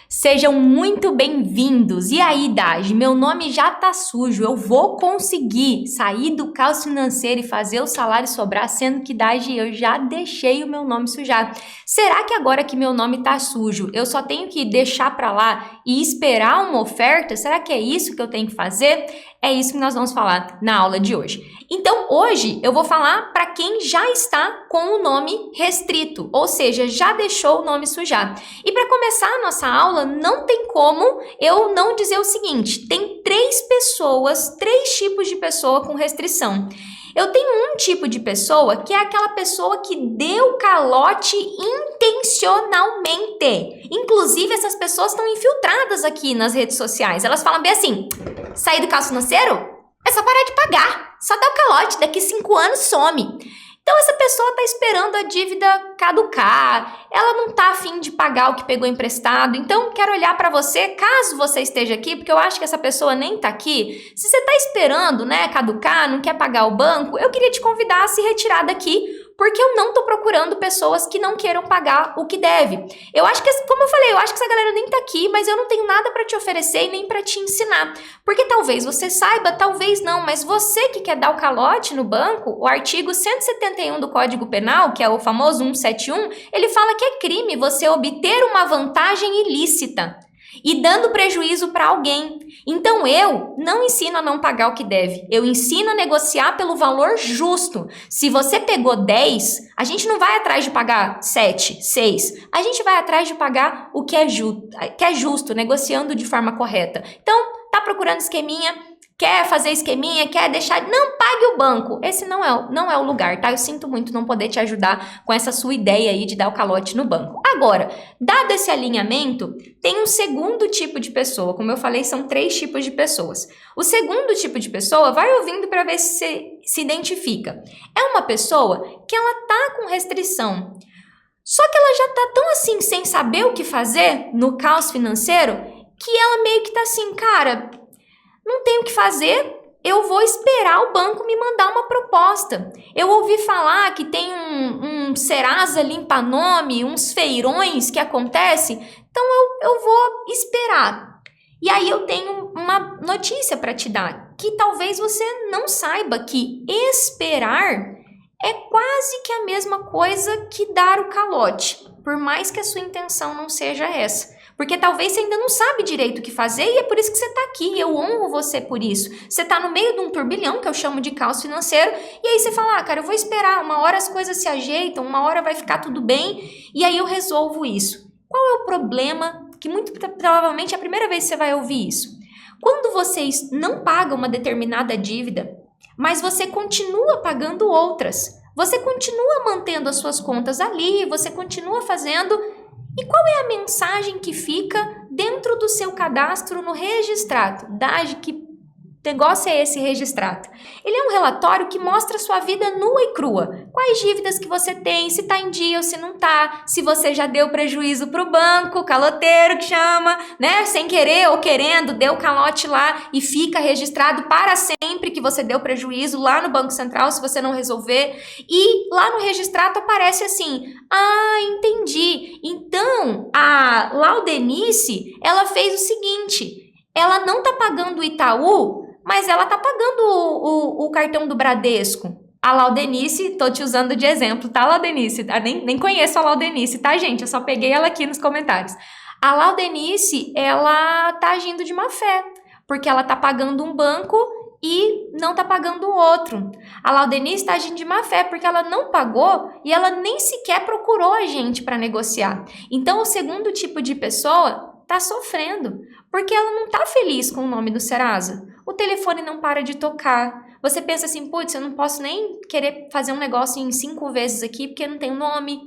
Sejam muito bem-vindos! E aí, Daj, meu nome já tá sujo, eu vou conseguir sair do caos financeiro e fazer o salário sobrar, sendo que, Daj, eu já deixei o meu nome sujar. Será que agora que meu nome tá sujo, eu só tenho que deixar pra lá e esperar uma oferta? Será que é isso que eu tenho que fazer? É isso que nós vamos falar na aula de hoje. Então, hoje eu vou falar para quem já está com o nome restrito, ou seja, já deixou o nome sujar. E para começar a nossa aula, não tem como eu não dizer o seguinte: tem três tipos de pessoa com restrição. Eu tenho um tipo de pessoa que é aquela pessoa que deu calote intencionalmente. Inclusive, essas pessoas estão infiltradas aqui nas redes sociais. Elas falam bem assim: sair do caos financeiro? É só parar de pagar. Só dá o calote, daqui 5 anos some. Então, essa pessoa está esperando a dívida caducar, ela não está afim de pagar o que pegou emprestado. Então, quero olhar para você, caso você esteja aqui, porque eu acho que essa pessoa nem está aqui. Se você está esperando, caducar, não quer pagar o banco, eu queria te convidar a se retirar daqui, porque eu não tô procurando pessoas que não queiram pagar o que deve. Eu acho que, como eu falei, eu acho que essa galera nem tá aqui, mas eu não tenho nada para te oferecer e nem para te ensinar. Porque talvez você saiba, talvez não, mas você que quer dar o calote no banco, o artigo 171 do Código Penal, que é o famoso 171, ele fala que é crime você obter uma vantagem ilícita e dando prejuízo para alguém. Então eu não ensino a não pagar o que deve, eu ensino a negociar pelo valor justo. Se você pegou 10, a gente não vai atrás de pagar 7, 6, a gente vai atrás de pagar o que é justo, negociando de forma correta. Então, tá procurando esqueminha, quer fazer esqueminha, quer deixar... Não pague o banco. Esse não é o lugar, tá? Eu sinto muito não poder te ajudar com essa sua ideia aí de dar o calote no banco. Agora, dado esse alinhamento, tem um segundo tipo de pessoa. Como eu falei, são 3 tipos de pessoas. O segundo tipo de pessoa, vai ouvindo para ver se você se identifica. É uma pessoa que ela tá com restrição. Só que ela já tá tão assim, sem saber o que fazer no caos financeiro, que ela meio que tá assim, cara... Não tenho o que fazer, eu vou esperar o banco me mandar uma proposta. Eu ouvi falar que tem um Serasa limpa-nome, uns feirões que acontecem, então eu vou esperar. E aí eu tenho uma notícia para te dar, que talvez você não saiba que esperar é quase que a mesma coisa que dar o calote, por mais que a sua intenção não seja essa. Porque talvez você ainda não sabe direito o que fazer e é por isso que você está aqui. Eu honro você por isso. Você está no meio de um turbilhão, que eu chamo de caos financeiro, e aí você fala, cara, eu vou esperar, uma hora as coisas se ajeitam, uma hora vai ficar tudo bem, e aí eu resolvo isso. Qual é o problema? Que muito provavelmente é a primeira vez que você vai ouvir isso. Quando vocês não pagam uma determinada dívida, mas você continua pagando outras, você continua mantendo as suas contas ali, você continua fazendo... E qual é a mensagem que fica dentro do seu cadastro no Registrato? Daj, que negócio é esse Registrato? Ele é um relatório que mostra a sua vida nua e crua. Quais dívidas que você tem, se está em dia ou se não está, se você já deu prejuízo para o banco, caloteiro que chama, sem querer ou querendo, deu calote lá e fica registrado para sempre que você deu prejuízo lá no Banco Central se você não resolver. E lá no Registrato aparece assim, entendi. Então, a Laudenice, ela fez o seguinte, ela não está pagando o Itaú, mas ela tá pagando o cartão do Bradesco. A Laudenice, tô te usando de exemplo, tá, Laudenice? Nem conheço a Laudenice, tá, gente? Eu só peguei ela aqui nos comentários. A Laudenice, ela tá agindo de má fé, porque ela tá pagando um banco e não tá pagando o outro. A Laudenice tá agindo de má fé, porque ela não pagou e ela nem sequer procurou a gente para negociar. Então, o segundo tipo de pessoa tá sofrendo, porque ela não tá feliz com o nome do Serasa. O telefone não para de tocar. Você pensa assim, putz, eu não posso nem querer fazer um negócio em 5 vezes aqui, porque não tem nome.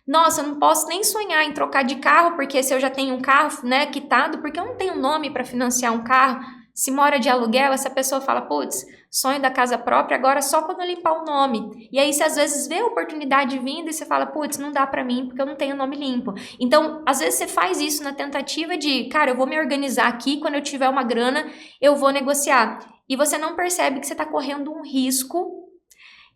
Nossa, eu não posso nem sonhar em trocar de carro, porque se eu já tenho um carro, quitado, porque eu não tenho nome para financiar um carro. Se mora de aluguel, essa pessoa fala, putz, sonho da casa própria, agora só quando eu limpar o nome. E aí você às vezes vê a oportunidade vindo e você fala, putz, não dá pra mim porque eu não tenho nome limpo. Então, às vezes você faz isso na tentativa de, cara, eu vou me organizar aqui, quando eu tiver uma grana, eu vou negociar. E você não percebe que você tá correndo um risco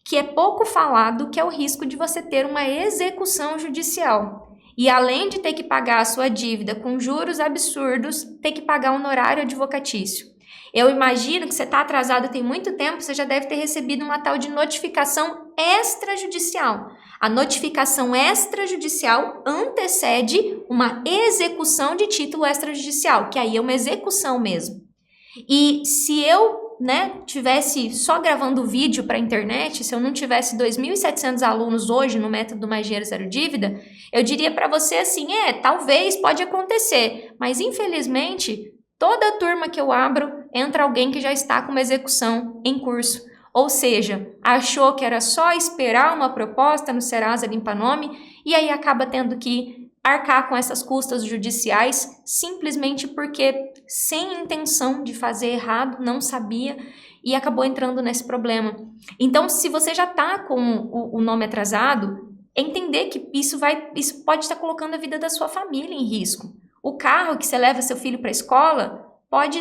que é pouco falado, que é o risco de você ter uma execução judicial. E além de ter que pagar a sua dívida com juros absurdos, ter que pagar um honorário advocatício. Eu imagino que você está atrasado tem muito tempo, você já deve ter recebido uma tal de notificação extrajudicial. A notificação extrajudicial antecede uma execução de título extrajudicial, que aí é uma execução mesmo. E se eu tivesse só gravando vídeo para a internet, se eu não tivesse 2.700 alunos hoje no método do Mais Dinheiro Zero Dívida, eu diria para você assim, talvez, pode acontecer, mas infelizmente, toda a turma que eu abro, entra alguém que já está com uma execução em curso. Ou seja, achou que era só esperar uma proposta no Serasa Limpa Nome e aí acaba tendo que arcar com essas custas judiciais simplesmente porque sem intenção de fazer errado, não sabia e acabou entrando nesse problema. Então, se você já está com o nome atrasado, entender que isso pode estar colocando a vida da sua família em risco. O carro que você leva seu filho para a escola pode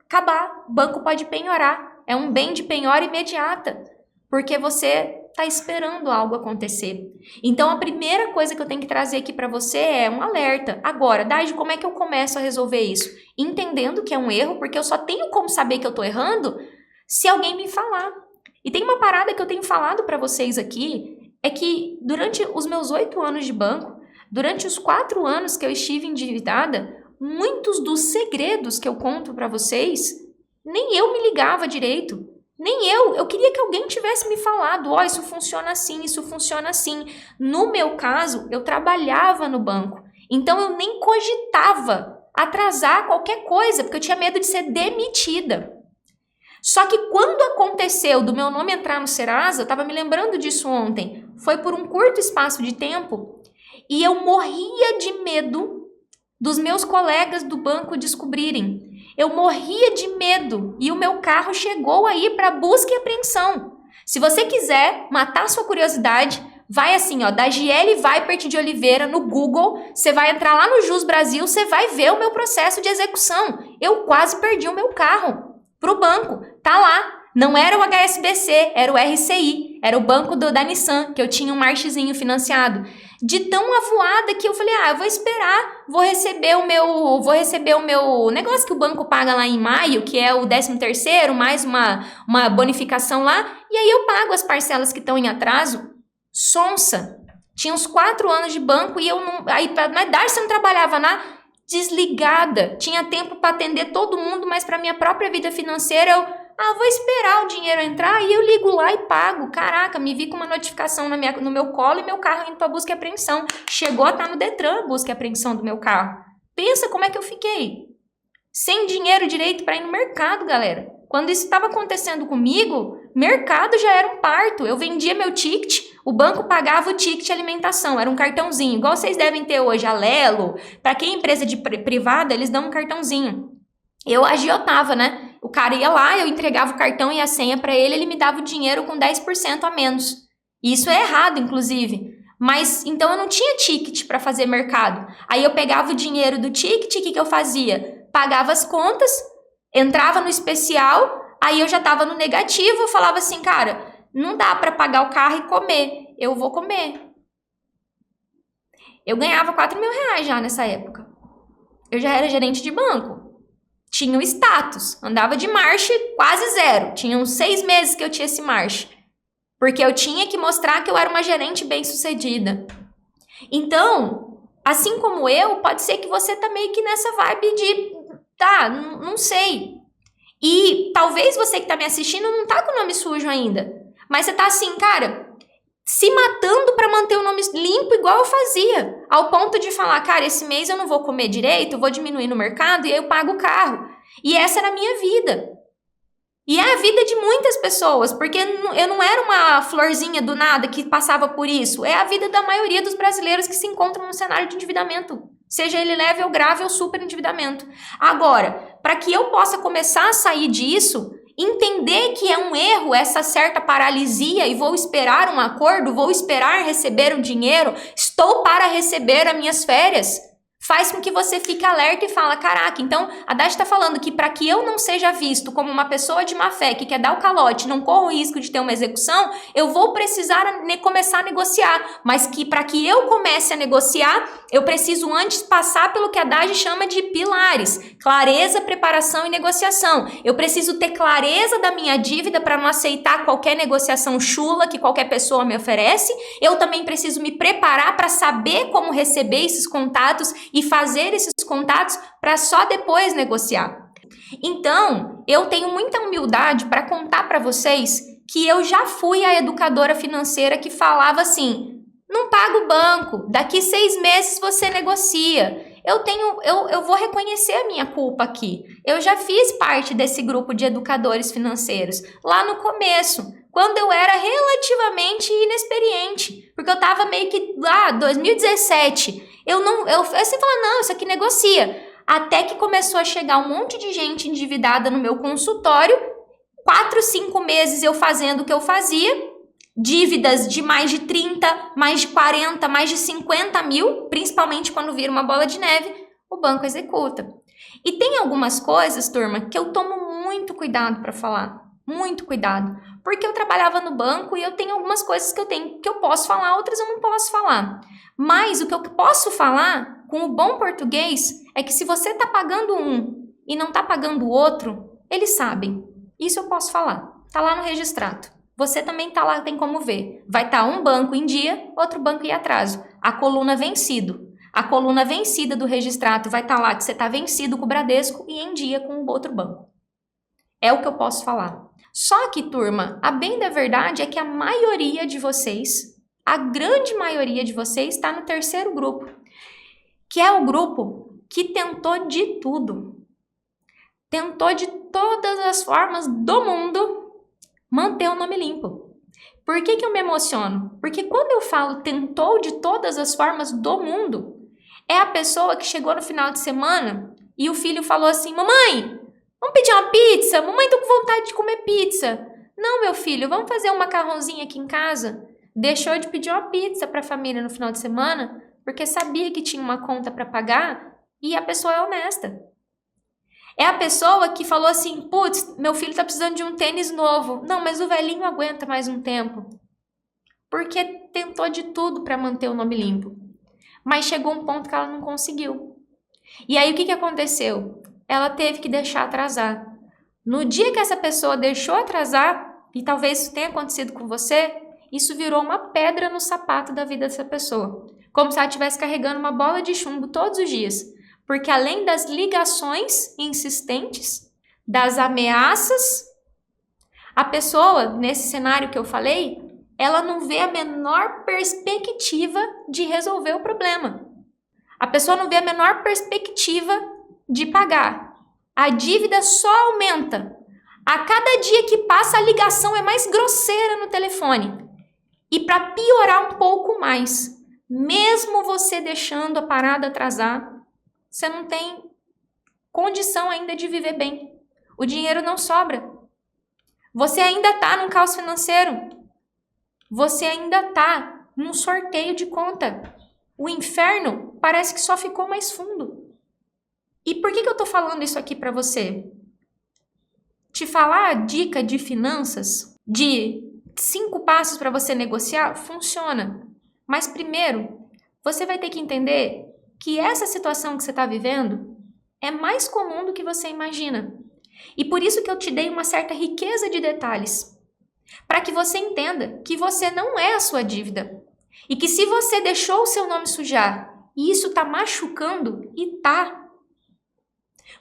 acabar, o banco pode penhorar. É um bem de penhora imediata, porque você está esperando algo acontecer. Então, a primeira coisa que eu tenho que trazer aqui para você é um alerta. Agora, Daide, como é que eu começo a resolver isso? Entendendo que é um erro, porque eu só tenho como saber que eu estou errando se alguém me falar. E tem uma parada que eu tenho falado para vocês aqui, é que durante os meus 8 anos de banco, durante os 4 anos que eu estive endividada, muitos dos segredos que eu conto para vocês, nem eu me ligava direito. Nem eu queria que alguém tivesse me falado, isso funciona assim, isso funciona assim. No meu caso, eu trabalhava no banco, então eu nem cogitava atrasar qualquer coisa, porque eu tinha medo de ser demitida. Só que quando aconteceu do meu nome entrar no Serasa, eu estava me lembrando disso ontem, foi por um curto espaço de tempo, e eu morria de medo dos meus colegas do banco descobrirem. Eu morria de medo e o meu carro chegou aí para busca e apreensão. Se você quiser matar sua curiosidade, vai assim, da Giele Weipert de Oliveira no Google, você vai entrar lá no Jus Brasil, você vai ver o meu processo de execução. Eu quase perdi o meu carro pro banco. Tá lá. Não era o HSBC, era o RCI, era o banco da Nissan, que eu tinha um Marchzinho financiado. De tão avoada que eu falei, eu vou esperar, vou receber o meu negócio que o banco paga lá em maio, que é o 13º, mais uma bonificação lá, e aí eu pago as parcelas que estão em atraso. Sonsa. Tinha uns 4 anos de banco e eu não... Aí, mas Darcy não trabalhava desligada. Tinha tempo para atender todo mundo, mas para minha própria vida financeira eu... vou esperar o dinheiro entrar e eu ligo lá e pago. Caraca, me vi com uma notificação no meu colo e meu carro indo para busca e apreensão. Chegou a estar no Detran a busca e apreensão do meu carro. Pensa como é que eu fiquei. Sem dinheiro direito para ir no mercado, galera. Quando isso estava acontecendo comigo, mercado já era um parto. Eu vendia meu ticket, o banco pagava o ticket de alimentação. Era um cartãozinho, igual vocês devem ter hoje, a Lelo. Para quem é empresa privada, eles dão um cartãozinho. Eu agiotava, né? O cara ia lá, eu entregava o cartão e a senha para ele, ele me dava o dinheiro com 10% a menos. Isso é errado, inclusive. Mas, então eu não tinha ticket para fazer mercado. Aí eu pegava o dinheiro do ticket, o que eu fazia? Pagava as contas, entrava no especial, aí eu já estava no negativo, eu falava assim, cara, não dá para pagar o carro e comer, eu vou comer. Eu ganhava 4 mil reais já nessa época. Eu já era gerente de banco. Tinha o status, andava de marcha quase zero. Tinha uns 6 meses que eu tinha esse marcha. Porque eu tinha que mostrar que eu era uma gerente bem-sucedida. Então, assim como eu, pode ser que você tá meio que nessa vibe de... não sei. E talvez você que tá me assistindo não tá com o nome sujo ainda. Mas você tá assim, cara, se matando pra manter o nome limpo igual eu fazia. Ao ponto de falar, cara, esse mês eu não vou comer direito, eu vou diminuir no mercado e aí eu pago o carro. E essa era a minha vida. E é a vida de muitas pessoas, porque eu não era uma florzinha do nada que passava por isso. É a vida da maioria dos brasileiros que se encontram no cenário de endividamento. Seja ele leve ou grave ou super endividamento. Agora, para que eu possa começar a sair disso, entender que é um erro essa certa paralisia e vou esperar um acordo, vou esperar receber um dinheiro, estou para receber as minhas férias. faz com que você fique alerta e fala, caraca, então a Dade está falando que para que eu não seja visto como uma pessoa de má fé que quer dar o calote, não corra o risco de ter uma execução, eu vou precisar começar a negociar, mas que para que eu comece a negociar, eu preciso antes passar pelo que a Dade chama de pilares, clareza, preparação e negociação. Eu preciso ter clareza da minha dívida para não aceitar qualquer negociação chula que qualquer pessoa me oferece. Eu também preciso me preparar para saber como receber esses contatos e fazer esses contatos para só depois negociar. Então, eu tenho muita humildade para contar para vocês que eu já fui a educadora financeira que falava assim, não paga o banco, daqui 6 meses você negocia. Eu vou reconhecer a minha culpa aqui. Eu já fiz parte desse grupo de educadores financeiros lá no começo, quando eu era relativamente inexperiente, porque eu tava meio que lá, 2017, eu sempre falava, não, isso aqui negocia. Até que começou a chegar um monte de gente endividada no meu consultório, 4, 5 meses eu fazendo o que eu fazia, dívidas de mais de 30, mais de 40, mais de 50 mil, principalmente quando vira uma bola de neve, o banco executa. E tem algumas coisas, turma, que eu tomo muito cuidado para falar. Muito cuidado. Porque eu trabalhava no banco e eu tenho algumas coisas que eu posso falar, outras eu não posso falar. Mas o que eu posso falar, com o bom português, é que se você está pagando um e não está pagando o outro, eles sabem. Isso eu posso falar. Está lá no registrado. Você também está lá, tem como ver. Vai estar um banco em dia, outro banco em atraso. A coluna vencido. A coluna vencida do registrado vai estar lá que você está vencido com o Bradesco e em dia com o outro banco. É o que eu posso falar. Só que, turma, a bem da verdade é que a maioria de vocês, a grande maioria de vocês está no terceiro grupo, que é o grupo que tentou de tudo. Tentou de todas as formas do mundo manter o nome limpo. Por que eu me emociono? Porque quando eu falo tentou de todas as formas do mundo, é a pessoa que chegou no final de semana e o filho falou assim, mamãe, vamos pedir uma pizza? Mamãe, tô com vontade de comer pizza. Não, meu filho, vamos fazer um macarrãozinho aqui em casa? Deixou de pedir uma pizza para a família no final de semana porque sabia que tinha uma conta para pagar e a pessoa é honesta. É a pessoa que falou assim, putz, meu filho tá precisando de um tênis novo. Não, mas o velhinho aguenta mais um tempo. Porque tentou de tudo para manter o nome limpo. Mas chegou um ponto que ela não conseguiu. E aí o que aconteceu? Ela teve que deixar atrasar. No dia que essa pessoa deixou atrasar, e talvez isso tenha acontecido com você, isso virou uma pedra no sapato da vida dessa pessoa. Como se ela estivesse carregando uma bola de chumbo todos os dias. Porque além das ligações insistentes, das ameaças, a pessoa, nesse cenário que eu falei, ela não vê a menor perspectiva de resolver o problema. A pessoa não vê a menor perspectiva de pagar. A dívida só aumenta. A cada dia que passa, a ligação é mais grosseira no telefone. E para piorar um pouco mais, mesmo você deixando a parada atrasar, você não tem condição ainda de viver bem. O dinheiro não sobra. Você ainda está num caos financeiro. Você ainda está num sorteio de conta. O inferno parece que só ficou mais fundo. E por que eu estou falando isso aqui para você? Te falar a dica de finanças, de 5 passos para você negociar, funciona. Mas primeiro, você vai ter que entender que essa situação que você está vivendo é mais comum do que você imagina. E por isso que eu te dei uma certa riqueza de detalhes. Para que você entenda que você não é a sua dívida. E que se você deixou o seu nome sujar e isso está machucando, e tá,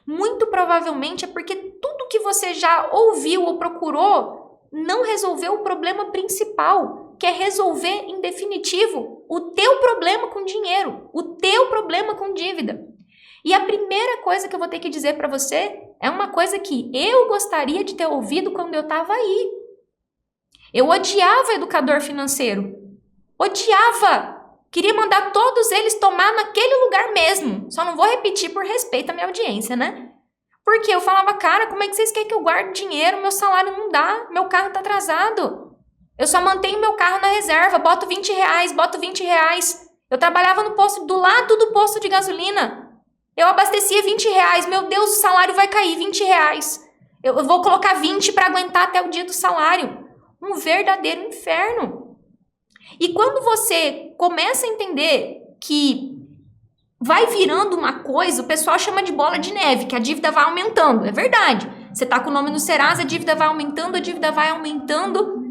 muito provavelmente é porque tudo que você já ouviu ou procurou não resolveu o problema principal, que é resolver em definitivo o teu problema com dinheiro, o teu problema com dívida. E a primeira coisa que eu vou ter que dizer para você é uma coisa que eu gostaria de ter ouvido quando eu estava aí. Eu odiava educador financeiro. Odiava! Queria mandar todos eles tomar naquele lugar mesmo. Só não vou repetir por respeito à minha audiência, né? Porque eu falava, cara, como é que vocês querem que eu guarde dinheiro? Meu salário não dá, meu carro tá atrasado. Eu só mantenho meu carro na reserva, boto 20 reais. Eu trabalhava no posto, do lado do posto de gasolina. Eu abastecia R$20. Meu Deus, o salário vai cair, R$20. Eu vou colocar 20 para aguentar até o dia do salário. Um verdadeiro inferno. E quando você começa a entender que vai virando uma coisa, o pessoal chama de bola de neve, que a dívida vai aumentando. É verdade. Você tá com o nome no Serasa, a dívida vai aumentando, a dívida vai aumentando.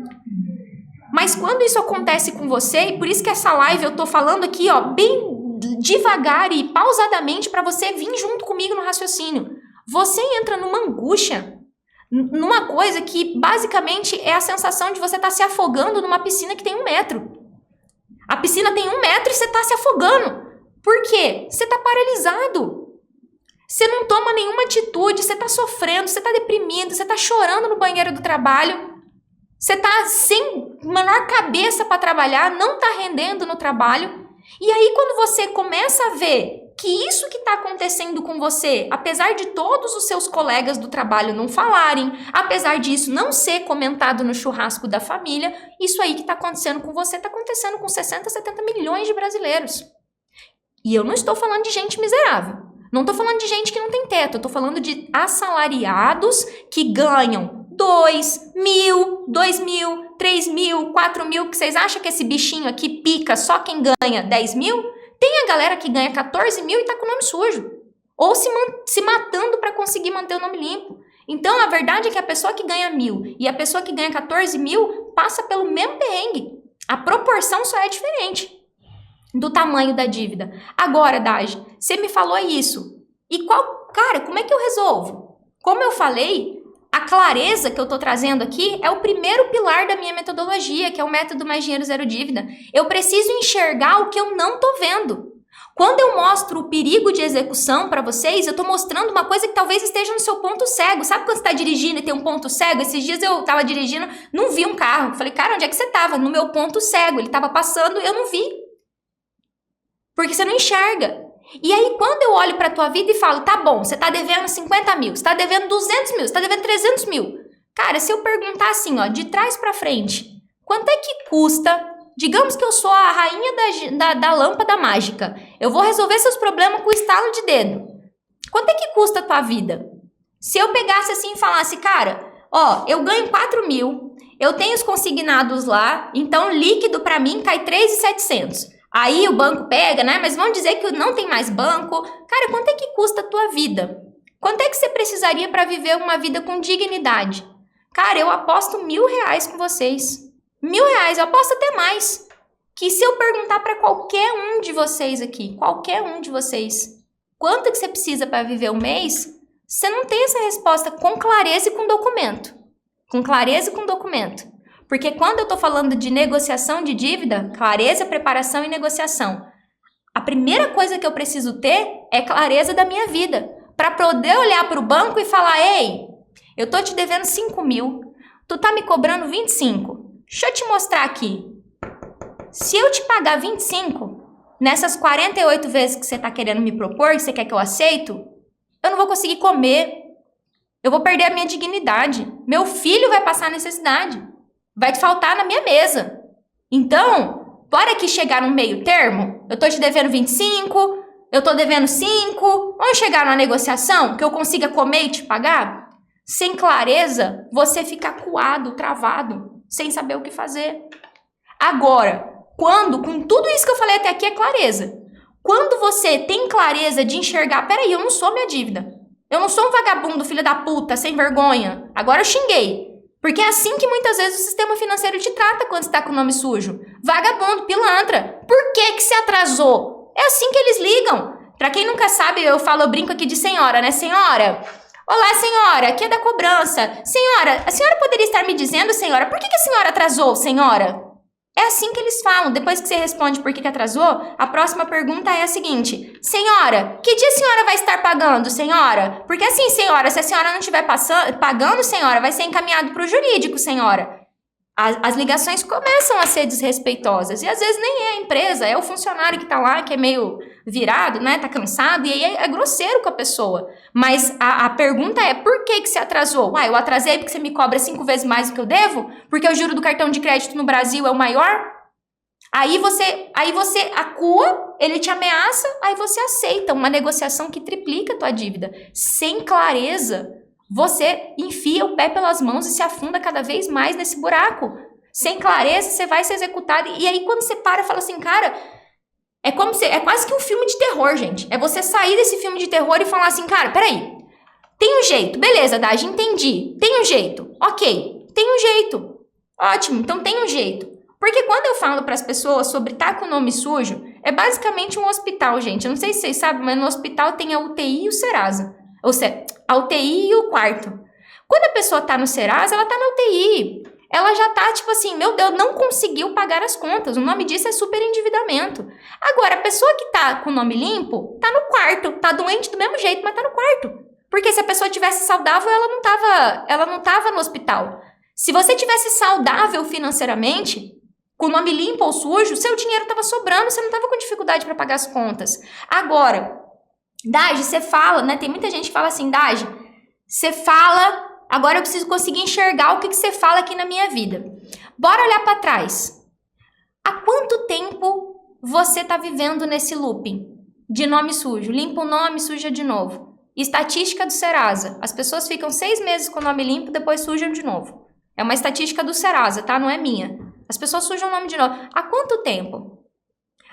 Mas quando isso acontece com você, e por isso que essa live eu tô falando aqui, ó, bem devagar e pausadamente para você vir junto comigo no raciocínio. Você entra numa angústia, numa coisa que basicamente é a sensação de você estar se afogando numa piscina que tem 1 metro. A piscina tem 1 metro e você está se afogando. Por quê? Você está paralisado. Você não toma nenhuma atitude, você está sofrendo, você está deprimido, você está chorando no banheiro do trabalho. Você está sem menor cabeça para trabalhar, não está rendendo no trabalho. E aí quando você começa a ver que isso que está acontecendo com você, apesar de todos os seus colegas do trabalho não falarem, apesar disso não ser comentado no churrasco da família, isso aí que está acontecendo com você está acontecendo com 60, 70 milhões de brasileiros. E eu não estou falando de gente miserável. Não estou falando de gente que não tem teto. Eu estou falando de assalariados que ganham 2 mil, 2 mil, 3 mil, 4 mil. Que vocês acham que esse bichinho aqui pica só quem ganha 10 mil? Tem a galera que ganha 14 mil e tá com o nome sujo. Ou se matando para conseguir manter o nome limpo. Então, a verdade é que a pessoa que ganha 1.000 e a pessoa que ganha 14 mil passa pelo mesmo perrengue. A proporção só é diferente do tamanho da dívida. Agora, Daj, você me falou isso. E cara, como é que eu resolvo? Como eu falei, a clareza que eu tô trazendo aqui é o primeiro pilar da minha metodologia, que é o método Mais Dinheiro Zero Dívida. Eu preciso enxergar o que eu não tô vendo. Quando eu mostro o perigo de execução para vocês, eu tô mostrando uma coisa que talvez esteja no seu ponto cego. Sabe quando você tá dirigindo e tem um ponto cego? Esses dias eu tava dirigindo, não vi um carro. Falei, cara, onde é que você tava? No meu ponto cego. Ele tava passando, eu não vi. Porque você não enxerga. E aí, quando eu olho pra tua vida e falo, tá bom, você tá devendo 50 mil, você tá devendo 200 mil, você tá devendo 300 mil. Cara, se eu perguntar assim, ó, de trás pra frente, quanto é que custa? Digamos que eu sou a rainha da lâmpada mágica. Eu vou resolver seus problemas com o estalo de dedo. Quanto é que custa a tua vida? Se eu pegasse assim e falasse, cara, ó, eu ganho 4 mil, eu tenho os consignados lá, então líquido pra mim cai 3.700. Aí o banco pega, né? Mas vamos dizer que não tem mais banco. Cara, quanto é que custa a tua vida? Quanto é que você precisaria para viver uma vida com dignidade? Cara, eu aposto R$1.000 com vocês. R$1.000, eu aposto até mais. Que se eu perguntar para qualquer um de vocês aqui, qualquer um de vocês, quanto que você precisa para viver um mês, você não tem essa resposta com clareza e com documento. Com clareza e com documento. Porque quando eu estou falando de negociação de dívida, clareza, preparação e negociação, a primeira coisa que eu preciso ter é clareza da minha vida. Para poder olhar para o banco e falar, ei, eu tô te devendo 5 mil, tu tá me cobrando 25. Deixa eu te mostrar aqui. Se eu te pagar 25, nessas 48 vezes que você tá querendo me propor, que você quer que eu aceito, eu não vou conseguir comer. Eu vou perder a minha dignidade. Meu filho vai passar necessidade. Vai te faltar na minha mesa. Então, bora aqui chegar no meio termo? Eu tô te devendo 25, eu tô devendo 5. Vamos chegar numa negociação que eu consiga comer e te pagar? Sem clareza, você fica acuado, travado, sem saber o que fazer. Agora, quando, com tudo isso que eu falei até aqui, é clareza. Quando você tem clareza de enxergar, peraí, eu não sou minha dívida. Eu não sou um vagabundo, filho da puta, sem vergonha. Agora eu xinguei. Porque é assim que muitas vezes o sistema financeiro te trata quando você está com o nome sujo. Vagabundo, pilantra. Por que se atrasou? É assim que eles ligam. Pra quem nunca sabe, eu brinco aqui de senhora, né? Senhora, olá senhora, aqui é da cobrança. Senhora, a senhora poderia estar me dizendo, senhora, por que a senhora atrasou, senhora? É assim que eles falam. Depois que você responde por que atrasou, a próxima pergunta é a seguinte. Senhora, que dia a senhora vai estar pagando, senhora? Porque assim, senhora, se a senhora não estiver pagando, senhora, vai ser encaminhado para o jurídico, senhora. As ligações começam a ser desrespeitosas. E às vezes nem é a empresa, é o funcionário que tá lá, que é meio virado, né? Tá cansado, e aí é grosseiro com a pessoa. Mas a pergunta é, por que você atrasou? Eu atrasei porque você me cobra 5 vezes mais do que eu devo? Porque o juro do cartão de crédito no Brasil é o maior? Aí você acua, ele te ameaça, aí você aceita uma negociação que triplica a tua dívida. Sem clareza, você enfia o pé pelas mãos e se afunda cada vez mais nesse buraco. Sem clareza, você vai ser executado. E aí, quando você para e fala assim, cara, é quase que um filme de terror, gente. É você sair desse filme de terror e falar assim, cara, peraí, tem um jeito. Beleza, Dagi, entendi. Tem um jeito. Ok, tem um jeito. Ótimo, então tem um jeito. Porque quando eu falo para as pessoas sobre estar com o nome sujo, é basicamente um hospital, gente. Eu não sei se vocês sabem, mas no hospital tem a UTI e o Serasa. Ou seja, a UTI e o quarto. Quando a pessoa tá no Serasa, ela tá na UTI. Ela já tá tipo assim, meu Deus, não conseguiu pagar as contas. O nome disso é superendividamento. Agora, a pessoa que tá com o nome limpo, tá no quarto. Tá doente do mesmo jeito, mas tá no quarto. Porque se a pessoa tivesse saudável, ela não tava no hospital. Se você tivesse saudável financeiramente, com o nome limpo ou sujo, seu dinheiro estava sobrando, você não estava com dificuldade para pagar as contas. Agora, Dagi, você fala, né? Tem muita gente que fala assim, Dagi, você fala, agora eu preciso conseguir enxergar o que você fala aqui na minha vida. Bora olhar para trás. Há quanto tempo você está vivendo nesse looping de nome sujo? Limpa o nome, suja de novo. Estatística do Serasa. As pessoas ficam 6 meses com o nome limpo, depois sujam de novo. É uma estatística do Serasa, tá? Não é minha. As pessoas sujam o nome de novo. Há quanto tempo?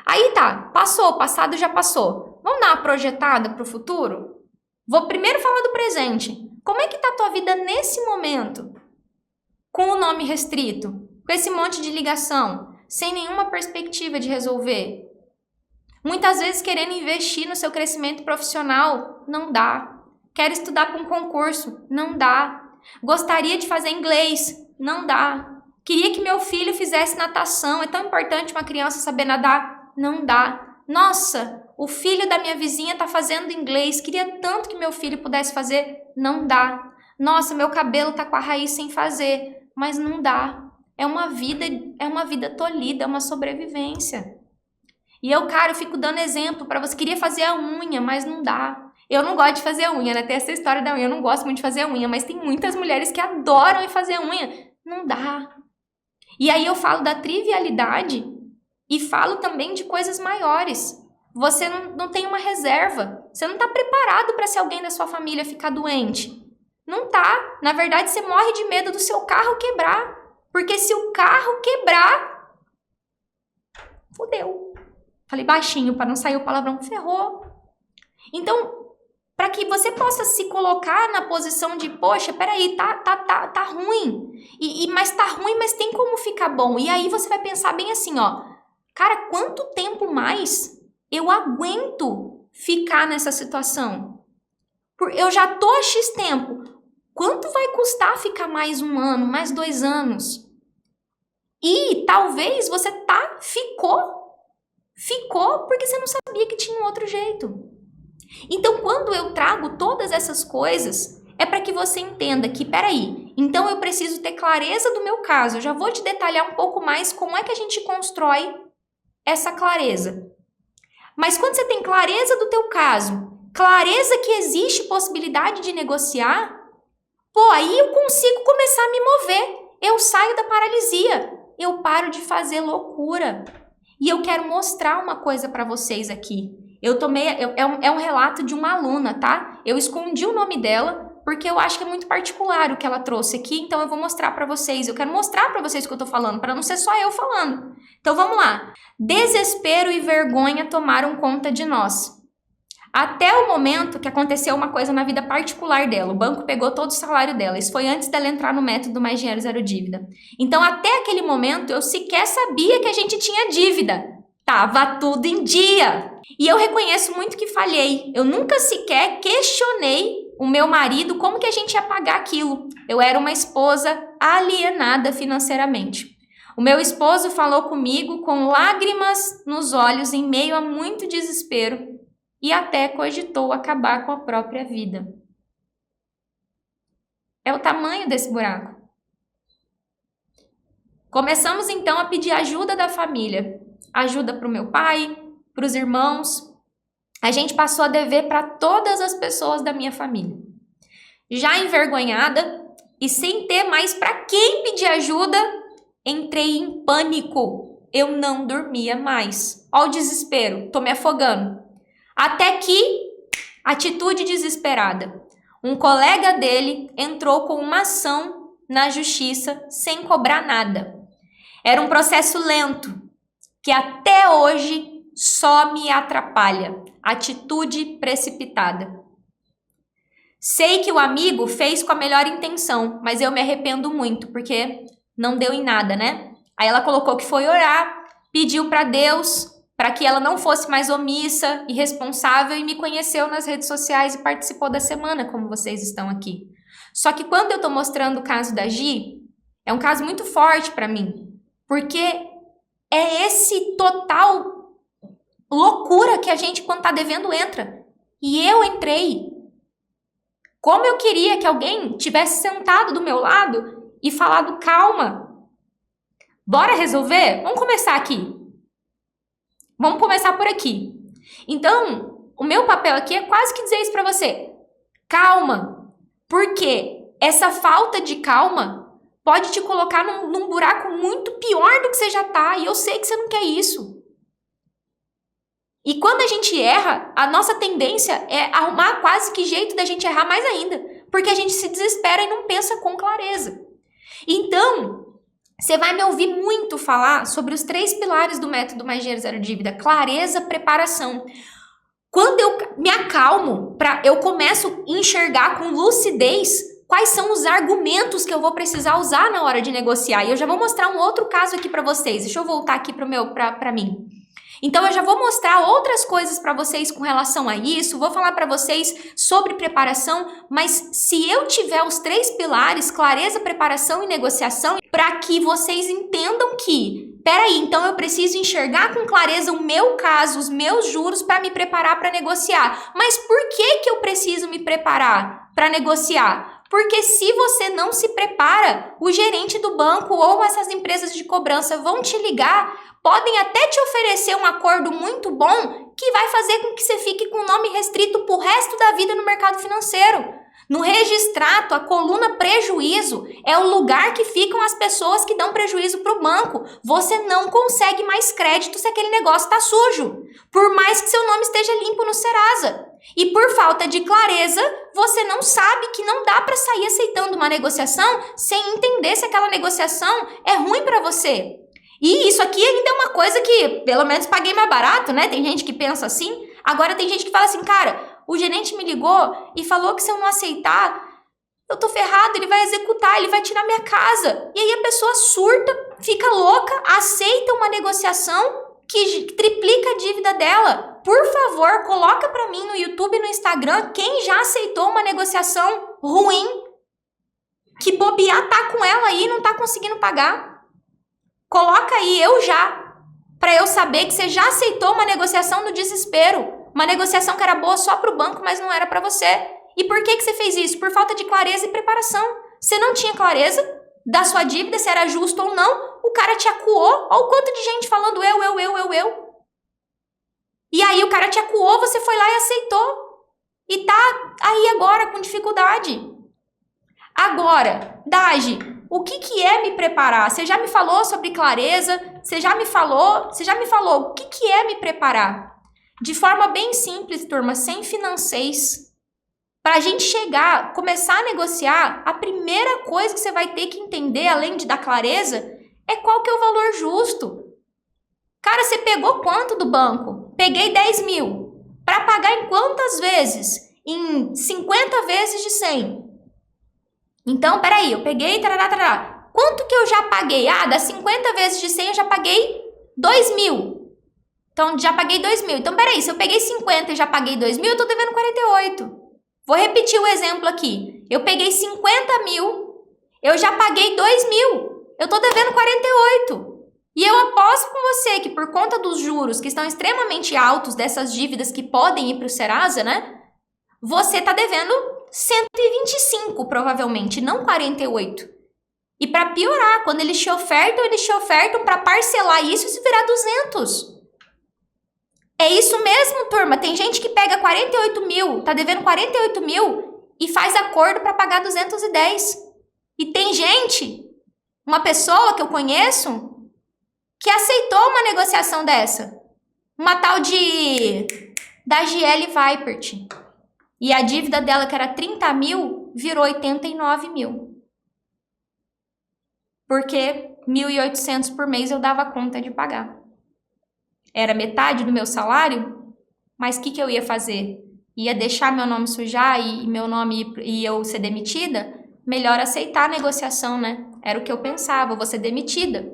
Aí tá, passou, o passado já passou. Vamos dar uma projetada pro futuro? Vou primeiro falar do presente. Como é que tá a tua vida nesse momento? Com o nome restrito, com esse monte de ligação, sem nenhuma perspectiva de resolver. Muitas vezes querendo investir no seu crescimento profissional, não dá. Quer estudar para um concurso, não dá. Gostaria de fazer inglês, não dá. Queria que meu filho fizesse natação, é tão importante uma criança saber nadar, não dá. Nossa, o filho da minha vizinha está fazendo inglês, queria tanto que meu filho pudesse fazer, não dá. Nossa, meu cabelo está com a raiz sem fazer, mas não dá. É uma vida tolhida, é uma sobrevivência. E eu fico dando exemplo para você, queria fazer a unha, mas não dá. Eu não gosto de fazer a unha, né? Tem essa história da unha, eu não gosto muito de fazer a unha, mas tem muitas mulheres que adoram ir fazer a unha. Não dá. E aí eu falo da trivialidade e falo também de coisas maiores. Você não tem uma reserva. Você não está preparado para se alguém da sua família ficar doente. Não tá. Na verdade, você morre de medo do seu carro quebrar. Porque se o carro quebrar, fodeu. Falei baixinho para não sair o palavrão. Ferrou. Então, para que você possa se colocar na posição de, poxa, peraí, tá ruim. Mas tá ruim, mas tem como ficar bom. E aí você vai pensar bem assim, ó. Cara, quanto tempo mais eu aguento ficar nessa situação? Eu já tô há X tempo. Quanto vai custar ficar mais 1 ano, mais 2 anos? E talvez você ficou porque você não sabia que tinha um outro jeito. Então, quando eu trago todas essas coisas, é para que você entenda que, peraí, então eu preciso ter clareza do meu caso. Eu já vou te detalhar um pouco mais como é que a gente constrói essa clareza. Mas quando você tem clareza do teu caso, clareza que existe possibilidade de negociar, aí eu consigo começar a me mover. Eu saio da paralisia, eu paro de fazer loucura. E eu quero mostrar uma coisa para vocês aqui. É um relato de uma aluna, tá? Eu escondi o nome dela, porque eu acho que é muito particular o que ela trouxe aqui, então eu vou mostrar para vocês. Eu quero mostrar para vocês o que eu tô falando, para não ser só eu falando. Então vamos lá. Desespero e vergonha tomaram conta de nós. Até o momento que aconteceu uma coisa na vida particular dela. O banco pegou todo o salário dela. Isso foi antes dela entrar no método Mais Dinheiro Zero Dívida. Então, até aquele momento, eu sequer sabia que a gente tinha dívida. Tava tudo em dia. E eu reconheço muito que falhei. Eu nunca sequer questionei o meu marido como que a gente ia pagar aquilo. Eu era uma esposa alienada financeiramente. O meu esposo falou comigo com lágrimas nos olhos em meio a muito desespero e até cogitou acabar com a própria vida. É o tamanho desse buraco. Começamos então a pedir ajuda da família. Ajuda para o meu pai, para os irmãos. A gente passou a dever para todas as pessoas da minha família. Já envergonhada e sem ter mais para quem pedir ajuda, entrei em pânico. eu não dormia mais. Ó o desespero, tô me afogando. Até que, atitude desesperada. Um colega dele entrou com uma ação na justiça sem cobrar nada. Era um processo lento, que até hoje só me atrapalha. Atitude precipitada. Sei que o amigo fez com a melhor intenção, mas eu me arrependo muito, porque não deu em nada, né? Aí ela colocou que foi orar, pediu para Deus, para que ela não fosse mais omissa, irresponsável, e me conheceu nas redes sociais e participou da semana, como vocês estão aqui. Só que quando eu tô mostrando o caso da Gi, é um caso muito forte para mim, porque é esse total loucura que a gente, quando tá devendo, entra. E eu entrei. Como eu queria que alguém tivesse sentado do meu lado e falado, calma, bora resolver? Vamos começar aqui. Vamos começar por aqui. Então, o meu papel aqui é quase que dizer isso pra você. Calma, porque essa falta de calma pode te colocar num buraco muito pior do que você já tá, e eu sei que você não quer isso. E quando a gente erra, a nossa tendência é arrumar quase que jeito da gente errar mais ainda, porque a gente se desespera e não pensa com clareza. Então, você vai me ouvir muito falar sobre os 3 pilares do método Mais Dinheiro Zero Dívida: clareza, preparação. Quando eu me acalmo, eu começo a enxergar com lucidez quais são os argumentos que eu vou precisar usar na hora de negociar. E eu já vou mostrar um outro caso aqui para vocês. Deixa eu voltar aqui para mim. Então, eu já vou mostrar outras coisas para vocês com relação a isso, vou falar para vocês sobre preparação, mas se eu tiver os 3 pilares, clareza, preparação e negociação, para que vocês entendam que, peraí, então eu preciso enxergar com clareza o meu caso, os meus juros para me preparar para negociar. Mas por que eu preciso me preparar para negociar? Porque se você não se prepara, o gerente do banco ou essas empresas de cobrança vão te ligar, podem até te oferecer um acordo muito bom que vai fazer com que você fique com o nome restrito pro resto da vida no mercado financeiro. No registrato, a coluna prejuízo é o lugar que ficam as pessoas que dão prejuízo pro banco. Você não consegue mais crédito se aquele negócio tá sujo, por mais que seu nome esteja limpo no Serasa. E por falta de clareza, você não sabe que não dá para sair aceitando uma negociação sem entender se aquela negociação é ruim para você. E isso aqui ainda é uma coisa que, pelo menos, paguei mais barato, né? Tem gente que pensa assim. Agora tem gente que fala assim, cara, o gerente me ligou e falou que se eu não aceitar, eu tô ferrado, ele vai executar, ele vai tirar minha casa. E aí a pessoa surta, fica louca, aceita uma negociação que triplica a dívida dela. Por favor, coloca pra mim no YouTube e no Instagram quem já aceitou uma negociação ruim, que bobear tá com ela aí e não tá conseguindo pagar. Coloca aí, pra eu saber que você já aceitou uma negociação no desespero. Uma negociação que era boa só pro banco, mas não era pra você. E por que você fez isso? Por falta de clareza e preparação. Você não tinha clareza da sua dívida, se era justo ou não. O cara te acuou. Olha o quanto de gente falando eu. E aí o cara te acuou, você foi lá e aceitou. E tá aí agora com dificuldade. Agora, Dagi, o que é me preparar? Você já me falou sobre clareza? Você já me falou o que é me preparar? De forma bem simples, turma, sem financeiros. Para a gente começar a negociar, a primeira coisa que você vai ter que entender, além de dar clareza, é qual que é o valor justo. Cara, você pegou quanto do banco? Peguei 10 mil. Para pagar em quantas vezes? Em 50 vezes de 100. Então, peraí, eu peguei, tarará. Quanto que eu já paguei? Das 50 vezes de 100 eu já paguei 2 mil. Então, já paguei 2 mil. Então, peraí, se eu peguei 50 e já paguei 2 mil, eu tô devendo 48. Vou repetir o exemplo aqui. Eu peguei 50 mil, eu já paguei 2 mil. Eu tô devendo 48. E eu aposto com você que por conta dos juros que estão extremamente altos dessas dívidas que podem ir para o Serasa, né? Você tá devendo 125, provavelmente, não 48. E para piorar, quando eles te ofertam para parcelar isso e se virar 200. É isso mesmo, turma. Tem gente que pega 48 mil, tá devendo 48 mil e faz acordo para pagar 210. E tem gente, uma pessoa que eu conheço, que aceitou uma negociação dessa. Uma tal da Giele Vipert. E a dívida dela, que era 30 mil, virou 89 mil. Porque 1.800 por mês eu dava conta de pagar. Era metade do meu salário, mas o que eu ia fazer? Ia deixar meu nome sujar e eu ser demitida? Melhor aceitar a negociação, né? Era o que eu pensava, vou ser demitida.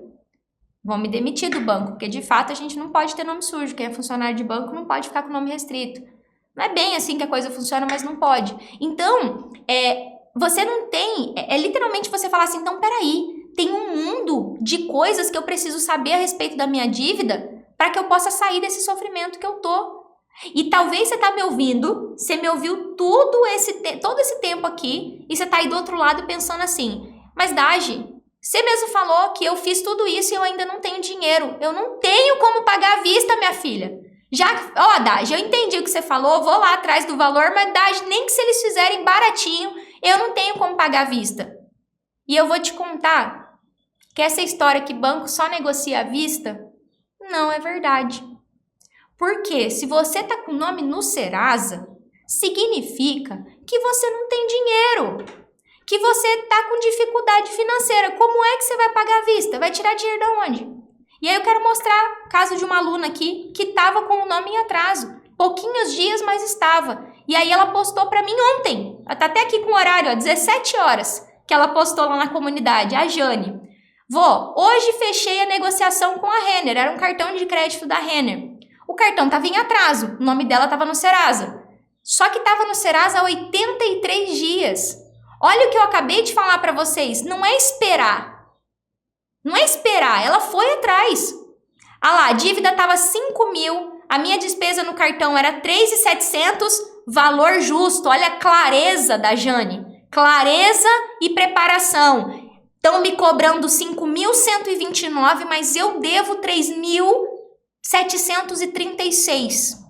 Vão me demitir do banco, porque de fato a gente não pode ter nome sujo. Quem é funcionário de banco não pode ficar com nome restrito. Não é bem assim que a coisa funciona, mas não pode. Então, você não tem... literalmente você falar assim, então peraí, tem um mundo de coisas que eu preciso saber a respeito da minha dívida para que eu possa sair desse sofrimento que eu tô. E talvez você tá me ouvindo, você me ouviu todo esse tempo aqui, e você tá aí do outro lado pensando assim, mas Daji, você mesmo falou que eu fiz tudo isso e eu ainda não tenho dinheiro. Eu não tenho como pagar à vista, minha filha. Daji, eu entendi o que você falou, vou lá atrás do valor, mas Daji, nem que se eles fizerem baratinho, eu não tenho como pagar à vista. E eu vou te contar que essa história que banco só negocia à vista, não é verdade. Porque se você tá com o nome no Serasa, significa que você não tem dinheiro. Que você tá com dificuldade financeira. Como é que você vai pagar à vista? Vai tirar dinheiro de onde? E aí eu quero mostrar o caso de uma aluna aqui que estava com o nome em atraso. Pouquinhos dias, mas estava. E aí ela postou para mim ontem. Ela tá até aqui com o horário, 17 horas, que ela postou lá na comunidade, a Jane. Hoje fechei a negociação com a Renner. Era um cartão de crédito da Renner. O cartão estava em atraso. O nome dela estava no Serasa. Só que estava no Serasa há 83 dias. Olha o que eu acabei de falar para vocês. Não é esperar. Não é esperar. Ela foi atrás. Ah lá, a dívida estava 5 mil. A minha despesa no cartão era 3.700. Valor justo. Olha a clareza da Jane. Clareza e preparação. Estão me cobrando 5.129, mas eu devo 3.736.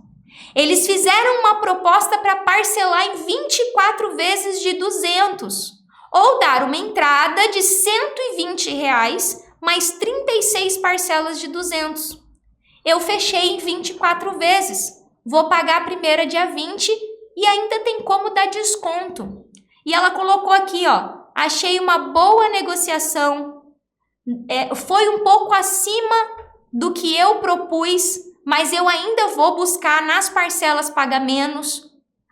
Eles fizeram uma proposta para parcelar em 24 vezes de 200, ou dar uma entrada de R$120, mais 36 parcelas de 200. Eu fechei em 24 vezes. Vou pagar a primeira dia 20 e ainda tem como dar desconto. E ela colocou aqui, achei uma boa negociação. Foi um pouco acima do que eu propus, mas eu ainda vou buscar nas parcelas pagar menos.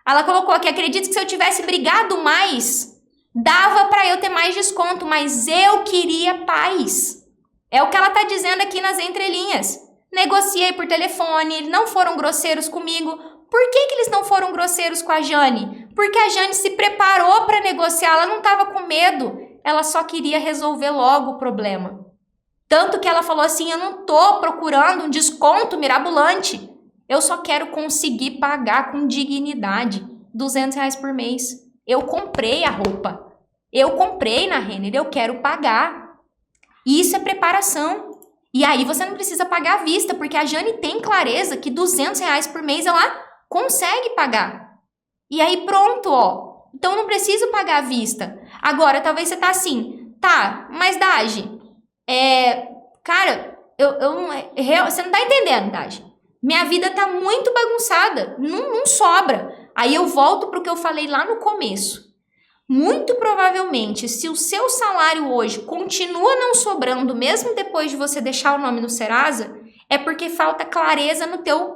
Ela colocou aqui, acredito que se eu tivesse brigado mais, dava para eu ter mais desconto, mas eu queria paz. É o que ela tá dizendo aqui nas entrelinhas. Negociei por telefone, não foram grosseiros comigo. Por que eles não foram grosseiros com a Jane? Porque a Jane se preparou para negociar, ela não estava com medo, ela só queria resolver logo o problema. Tanto que ela falou assim, eu não tô procurando um desconto mirabolante. Eu só quero conseguir pagar com dignidade R$200 por mês. Eu comprei a roupa. Eu comprei na Renner, eu quero pagar. Isso é preparação. E aí você não precisa pagar à vista, porque a Jane tem clareza que R$200 por mês ela consegue pagar. E aí pronto, Então não preciso pagar à vista. Agora, talvez você tá assim, tá, mas Daji, cara, você não tá entendendo, Daji. Minha vida tá muito bagunçada, não sobra. Aí eu volto pro que eu falei lá no começo. Muito provavelmente, se o seu salário hoje continua não sobrando, mesmo depois de você deixar o nome no Serasa, é porque falta clareza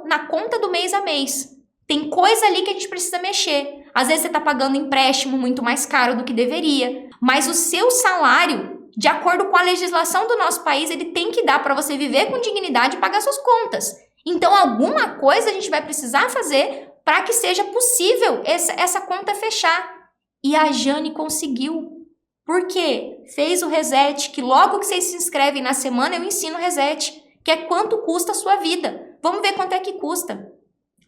na conta do mês a mês. Tem coisa ali que a gente precisa mexer. Às vezes você tá pagando empréstimo muito mais caro do que deveria, mas o seu salário, de acordo com a legislação do nosso país, ele tem que dar para você viver com dignidade e pagar suas contas. Então, alguma coisa a gente vai precisar fazer para que seja possível essa conta fechar. E a Jane conseguiu. Por quê? Fez o reset, que logo que vocês se inscrevem na semana, eu ensino o reset, que é quanto custa a sua vida. Vamos ver quanto é que custa.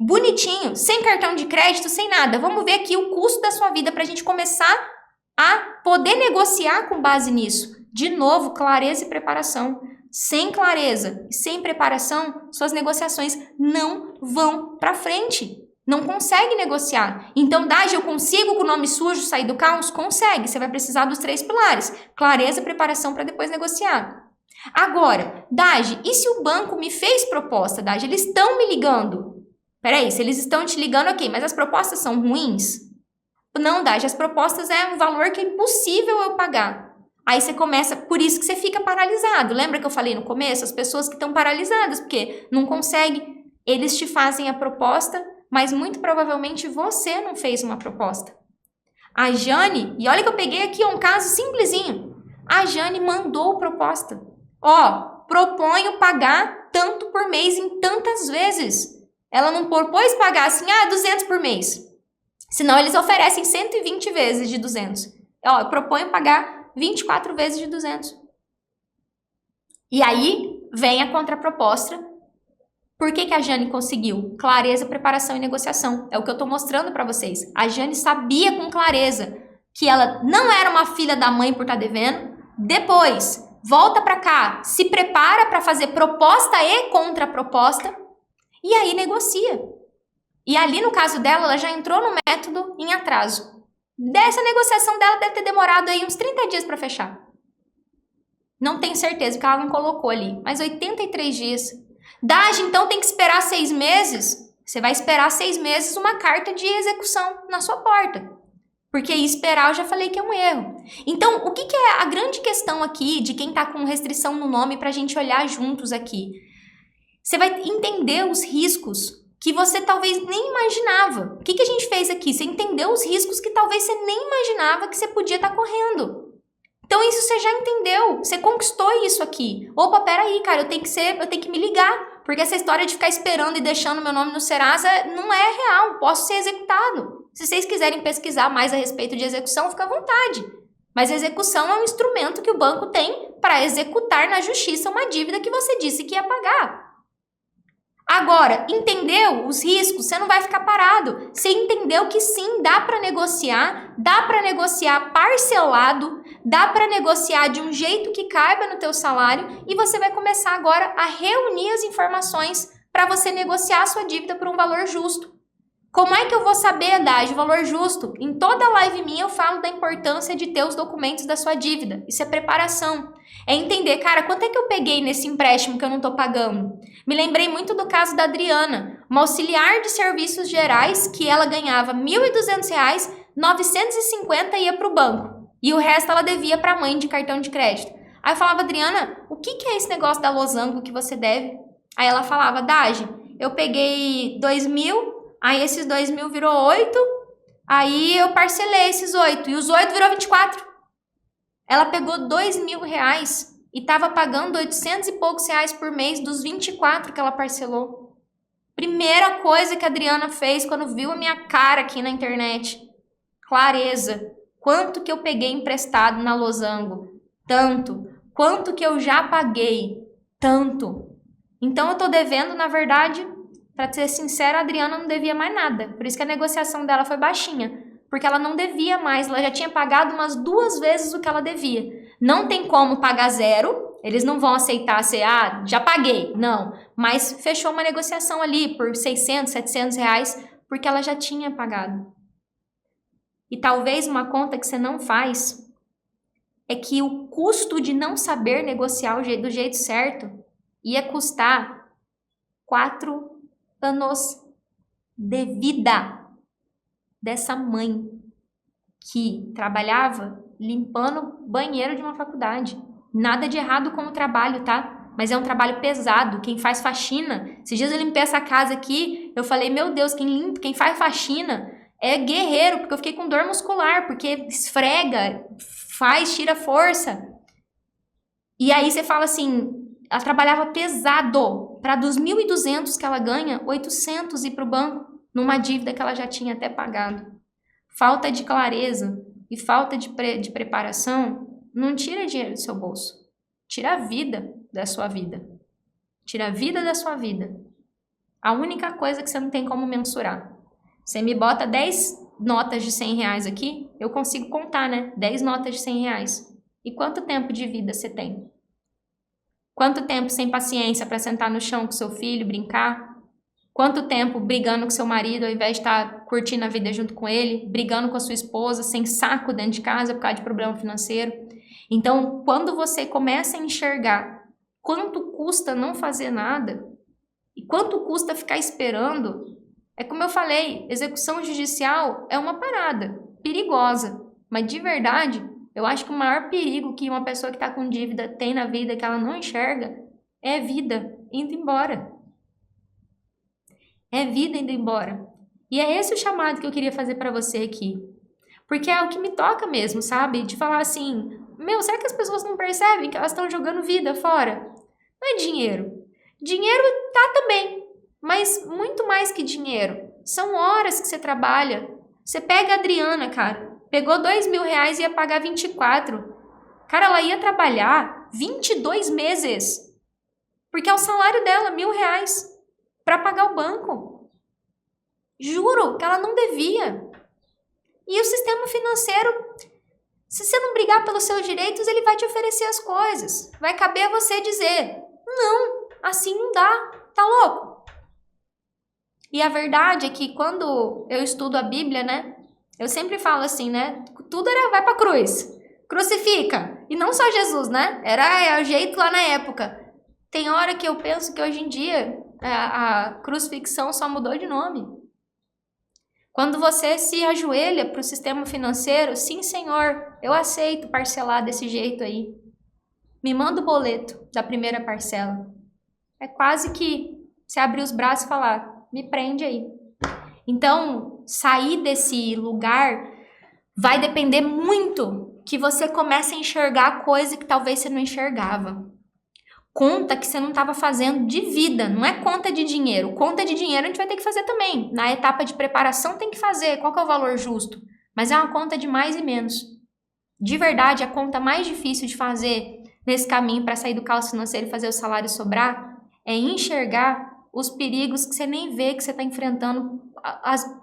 Bonitinho, sem cartão de crédito, sem nada. Vamos ver aqui o custo da sua vida para a gente começar a poder negociar com base nisso. De novo, clareza e preparação. Sem clareza e sem preparação, suas negociações não vão para frente. Não consegue negociar. Então, Daji, eu consigo com o nome sujo sair do caos? Consegue. Você vai precisar dos 3 pilares. Clareza e preparação para depois negociar. Agora, Dagi, e se o banco me fez proposta, Dagi? Eles estão me ligando. Peraí, se eles estão te ligando, ok, mas as propostas são ruins? Não, Dagi, as propostas é um valor que é impossível eu pagar. Aí você começa, por isso que você fica paralisado. Lembra que eu falei no começo? As pessoas que estão paralisadas, porque não conseguem, eles te fazem a proposta, mas muito provavelmente você não fez uma proposta. A Jane, e olha que eu peguei aqui um caso simplesinho. A Jane mandou proposta. Ó, proponho pagar tanto por mês em tantas vezes. Ela não propôs pagar assim, 200 por mês. Senão eles oferecem 120 vezes de 200. Ó, eu proponho pagar 24 vezes de 200. E aí vem a contraproposta. Por que a Jane conseguiu? Clareza, preparação e negociação. É o que eu tô mostrando para vocês. A Jane sabia com clareza que ela não era uma filha da mãe por estar devendo. Depois, volta para cá, se prepara para fazer proposta e contraproposta e aí negocia. E ali no caso dela, ela já entrou no método em atraso. Dessa negociação dela deve ter demorado aí uns 30 dias para fechar. Não tenho certeza, porque ela não colocou ali, mas 83 dias. Dagi, então tem que esperar 6 meses? Você vai esperar 6 meses uma carta de execução na sua porta. Porque esperar eu já falei que é um erro. Então, o que é a grande questão aqui de quem está com restrição no nome para a gente olhar juntos aqui? Você vai entender os riscos que você talvez nem imaginava. O que a gente fez aqui? Você entendeu os riscos que talvez você nem imaginava que você podia estar correndo. Então, isso você já entendeu. Você conquistou isso aqui. Opa, peraí, cara, eu tenho que me ligar. Porque essa história de ficar esperando e deixando meu nome no Serasa não é real. Posso ser executado. Se vocês quiserem pesquisar mais a respeito de execução, fica à vontade. Mas execução é um instrumento que o banco tem para executar na justiça uma dívida que você disse que ia pagar. Agora, entendeu os riscos? Você não vai ficar parado. Você entendeu que sim, dá para negociar parcelado, dá para negociar de um jeito que caiba no teu salário e você vai começar agora a reunir as informações para você negociar a sua dívida por um valor justo. Como é que eu vou saber, Dagi, o valor justo? Em toda live minha eu falo da importância de ter os documentos da sua dívida. Isso é preparação. É entender, cara, quanto é que eu peguei nesse empréstimo que eu não estou pagando? Me lembrei muito do caso da Adriana, uma auxiliar de serviços gerais que ela ganhava R$ 1.200, 950 ia para o banco. E o resto ela devia para a mãe de cartão de crédito. Aí eu falava, Adriana, o que é esse negócio da losango que você deve? Aí ela falava, Dagi, eu peguei 2.000, aí esses 2.000 virou 8, aí eu parcelei esses 8, e os 8 virou 24. Ela pegou R$2.000 e estava pagando 800 e poucos reais por mês dos 24 que ela parcelou. Primeira coisa que a Adriana fez quando viu a minha cara aqui na internet. Clareza. Quanto que eu peguei emprestado na losango? Tanto. Quanto que eu já paguei? Tanto. Então eu tô devendo, na verdade, para ser sincera, a Adriana não devia mais nada. Por isso que a negociação dela foi baixinha. Porque ela não devia mais, ela já tinha pagado umas 2 vezes o que ela devia. Não tem como pagar zero, eles não vão aceitar ser, já paguei. Não, mas fechou uma negociação ali por 600, 700 reais, porque ela já tinha pagado. E talvez uma conta que você não faz é que o custo de não saber negociar do jeito certo ia custar 4 anos de vida dessa mãe que trabalhava limpando banheiro de uma faculdade. Nada de errado com o trabalho, tá? Mas é um trabalho pesado. Quem faz faxina... Esses dias eu limpei essa casa aqui, eu falei, meu Deus, quem faz faxina é guerreiro, porque eu fiquei com dor muscular, porque esfrega, tira força. E aí você fala assim, ela trabalhava pesado. Para dos 1.200 que ela ganha, 800 ir para o banco, numa dívida que ela já tinha até pagado. Falta de clareza e falta de preparação não tira dinheiro do seu bolso. Tira a vida da sua vida. Tira a vida da sua vida. A única coisa que você não tem como mensurar. Você me bota 10 notas de 100 reais aqui, eu consigo contar, né? 10 notas de 100 reais. E quanto tempo de vida você tem? Quanto tempo sem paciência para sentar no chão com seu filho, brincar? Quanto tempo brigando com seu marido ao invés de estar curtindo a vida junto com ele? Brigando com a sua esposa, sem saco dentro de casa por causa de problema financeiro? Então, quando você começa a enxergar quanto custa não fazer nada e quanto custa ficar esperando. É como eu falei, execução judicial é uma parada perigosa, mas de verdade, eu acho que o maior perigo que uma pessoa que está com dívida tem na vida que ela não enxerga é vida indo embora. É vida indo embora. E é esse o chamado que eu queria fazer para você aqui. Porque é o que me toca mesmo, sabe? De falar assim, será que as pessoas não percebem que elas estão jogando vida fora? Não é dinheiro. Dinheiro tá também, mas muito mais que dinheiro. São horas que você trabalha. Você pega a Adriana, cara, pegou R$2.000 e ia pagar 24. Cara, ela ia trabalhar 22 meses. Porque é o salário dela, R$1.000, para pagar o banco. Juro que ela não devia. E o sistema financeiro, se você não brigar pelos seus direitos, ele vai te oferecer as coisas. Vai caber a você dizer, não, assim não dá, tá louco? E a verdade é que quando eu estudo a Bíblia, né, eu sempre falo assim, né, tudo vai pra cruz, crucifica. E não só Jesus, né, era o jeito lá na época. Tem hora que eu penso que hoje em dia a crucifixão só mudou de nome. Quando você se ajoelha para o sistema financeiro, sim, Senhor, eu aceito parcelar desse jeito aí. Me manda o boleto da primeira parcela. É quase que você abrir os braços e falar, me prende aí. Então, sair desse lugar vai depender muito que você comece a enxergar coisa que talvez você não enxergava. Conta que você não estava fazendo de vida, não é conta de dinheiro. Conta de dinheiro a gente vai ter que fazer também. Na etapa de preparação tem que fazer, qual que é o valor justo? Mas é uma conta de mais e menos. De verdade, a conta mais difícil de fazer nesse caminho para sair do caos financeiro e fazer o salário sobrar é enxergar os perigos que você nem vê que você está enfrentando,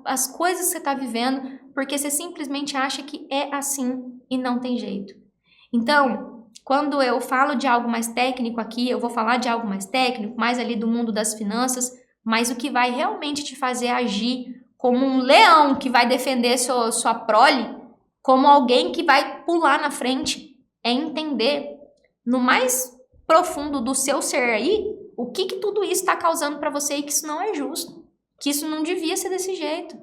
as coisas que você está vivendo, porque você simplesmente acha que é assim e não tem jeito. Então, quando eu falo de algo mais técnico aqui, eu vou falar de algo mais técnico, mais ali do mundo das finanças, mas o que vai realmente te fazer agir como um leão que vai defender sua prole, como alguém que vai pular na frente, é entender no mais profundo do seu ser aí, o que tudo isso está causando para você e que isso não é justo, que isso não devia ser desse jeito.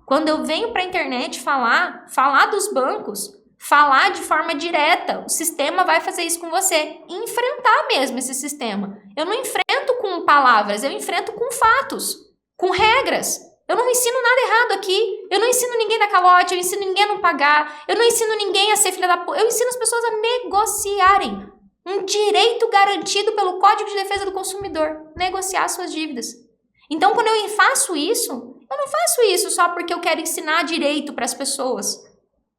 Quando eu venho para a internet falar dos bancos, falar de forma direta, o sistema vai fazer isso com você. E enfrentar mesmo esse sistema. Eu não enfrento com palavras, eu enfrento com fatos, com regras. Eu não ensino nada errado aqui. Eu não ensino ninguém a dar calote, eu ensino ninguém a não pagar, eu não ensino ninguém a ser filha da puta. Eu ensino as pessoas a negociarem. Um direito garantido pelo Código de Defesa do Consumidor. Negociar suas dívidas. Então, quando eu faço isso, eu não faço isso só porque eu quero ensinar direito para as pessoas.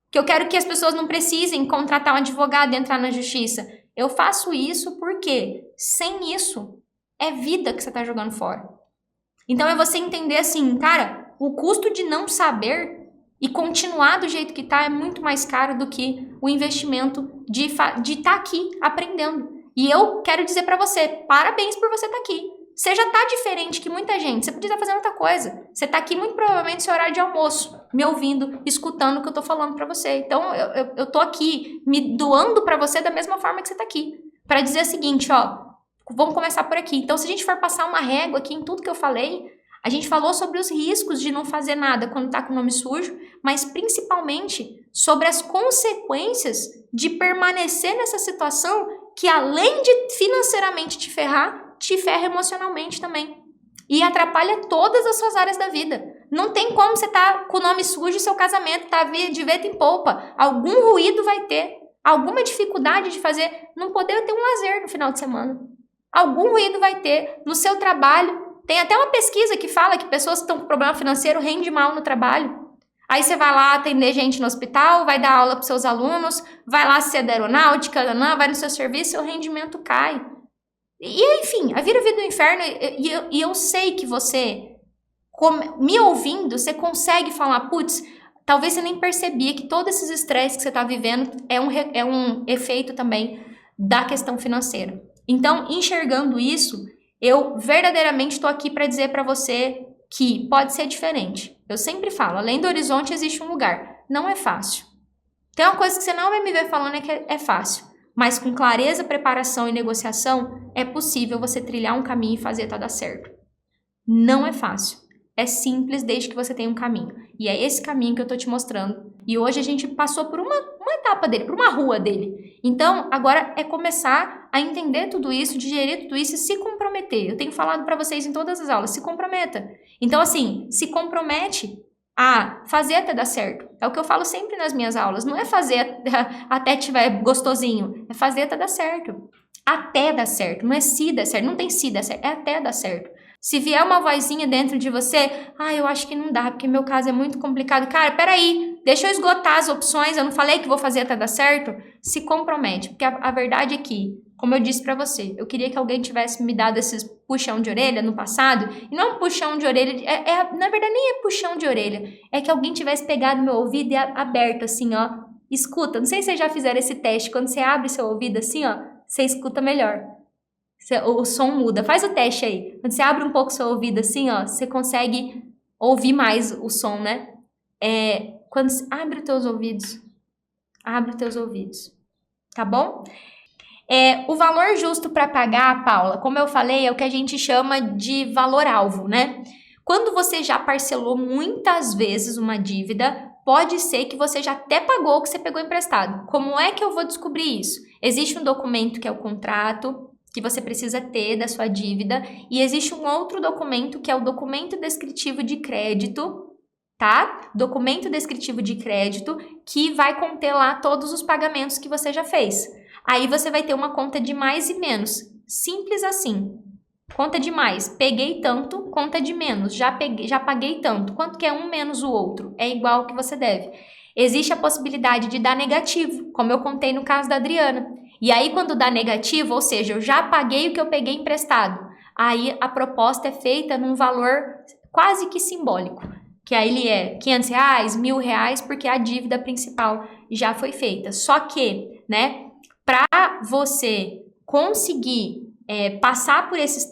Que eu quero que as pessoas não precisem contratar um advogado e entrar na justiça. Eu faço isso porque, sem isso, é vida que você está jogando fora. Então é você entender assim, cara, o custo de não saber e continuar do jeito que está é muito mais caro do que o investimento de estar aqui aprendendo. E eu quero dizer para você, parabéns por você estar aqui. Você já tá diferente que muita gente. Você podia estar fazendo outra coisa. Você tá aqui muito provavelmente no seu horário de almoço, me ouvindo, escutando o que eu tô falando para você. Então, eu tô aqui me doando para você da mesma forma que você tá aqui. Para dizer o seguinte, ó, vamos começar por aqui. Então, se a gente for passar uma régua aqui em tudo que eu falei, a gente falou sobre os riscos de não fazer nada quando tá com o nome sujo, mas principalmente sobre as consequências de permanecer nessa situação que, além de financeiramente te ferra emocionalmente também. E atrapalha todas as suas áreas da vida. Não tem como você tá com o nome sujo e seu casamento tá de vento em polpa. Algum ruído vai ter. Alguma dificuldade de fazer, não poder ter um lazer no final de semana. Algum ruído vai ter no seu trabalho. Tem até uma pesquisa que fala que pessoas que estão com problema financeiro rendem mal no trabalho. Aí você vai lá atender gente no hospital, vai dar aula para seus alunos, vai lá ser da aeronáutica, vai no seu serviço, seu rendimento cai. E enfim, a vida do inferno, e eu sei que você, me ouvindo, você consegue falar, putz, talvez você nem percebia que todos esses estresses que você está vivendo é um efeito também da questão financeira. Então, enxergando isso, eu verdadeiramente estou aqui para dizer para você que pode ser diferente. Eu sempre falo, além do horizonte existe um lugar. Não é fácil. Tem uma coisa que você não vai me ver falando que é fácil. Mas com clareza, preparação e negociação, é possível você trilhar um caminho e fazer tá dar certo. Não é fácil. É simples desde que você tenha um caminho. E é esse caminho que eu tô te mostrando. E hoje a gente passou por uma etapa dele, por uma rua dele. Então, agora é começar a entender tudo isso, digerir tudo isso e se comprometer. Eu tenho falado para vocês em todas as aulas, se comprometa. Então, assim, se compromete a fazer até dar certo. É o que eu falo sempre nas minhas aulas. Não é fazer até tiver gostosinho. É fazer até dar certo. Até dar certo. Não é se dar certo. Não tem se dar certo. É até dar certo. Se vier uma vozinha dentro de você, eu acho que não dá, porque meu caso é muito complicado. Cara, peraí, deixa eu esgotar as opções, eu não falei que vou fazer até dar certo? Se compromete, porque a verdade é que, como eu disse pra você, eu queria que alguém tivesse me dado esses puxão de orelha no passado, e não é um puxão de orelha, na verdade nem é puxão de orelha, é que alguém tivesse pegado meu ouvido e aberto assim, ó, escuta, não sei se vocês já fizeram esse teste, quando você abre seu ouvido assim, ó, você escuta melhor. O som muda. Faz o teste aí. Quando você abre um pouco o seu ouvido assim, ó, você consegue ouvir mais o som, né? Quando você abre os teus ouvidos. Abre os teus ouvidos. Tá bom? O valor justo para pagar, Paula, como eu falei, é o que a gente chama de valor-alvo, né? Quando você já parcelou muitas vezes uma dívida, pode ser que você já até pagou o que você pegou emprestado. Como é que eu vou descobrir isso? Existe um documento que é o contrato, que você precisa ter da sua dívida, e existe um outro documento que é o documento descritivo de crédito, tá? Documento descritivo de crédito que vai conter lá todos os pagamentos que você já fez. Aí você vai ter uma conta de mais e menos. Simples assim. Conta de mais, peguei tanto, conta de menos, já paguei tanto. Quanto que é um menos o outro? É igual ao que você deve. Existe a possibilidade de dar negativo, como eu contei no caso da Adriana. E aí, quando dá negativo, ou seja, eu já paguei o que eu peguei emprestado, aí a proposta é feita num valor quase que simbólico, que aí ele é R$500, R$1.000, porque a dívida principal já foi feita. Só que, né, para você conseguir passar por esses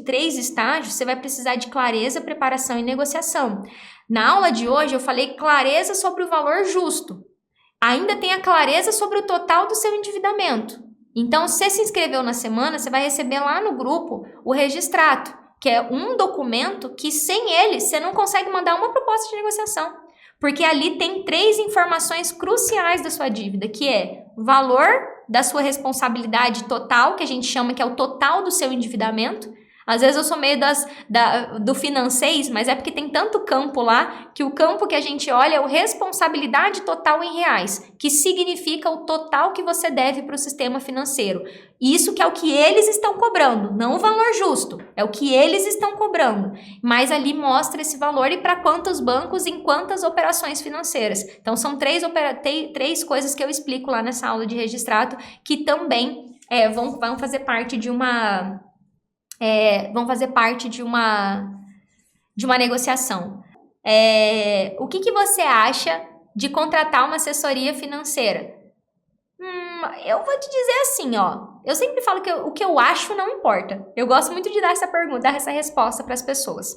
três estágios, você vai precisar de clareza, preparação e negociação. Na aula de hoje, eu falei clareza sobre o valor justo. Ainda tem a clareza sobre o total do seu endividamento. Então, se você se inscreveu na semana, você vai receber lá no grupo o registrato, que é um documento que sem ele você não consegue mandar uma proposta de negociação. Porque ali tem 3 informações cruciais da sua dívida, que é o valor da sua responsabilidade total, que a gente chama que é o total do seu endividamento. Às vezes eu sou meio do financeis, mas é porque tem tanto campo lá, que o campo que a gente olha é o responsabilidade total em reais, que significa o total que você deve para o sistema financeiro. Isso que é o que eles estão cobrando, não o valor justo, é o que eles estão cobrando. Mas ali mostra esse valor e para quantos bancos, em quantas operações financeiras. Então são 3 coisas que eu explico lá nessa aula de registrato, que também vão fazer parte de uma... de uma negociação. O que você acha de contratar uma assessoria financeira? Eu vou te dizer assim, ó. Eu sempre falo que o que eu acho não importa. Eu gosto muito de dar essa pergunta, dar essa resposta para as pessoas.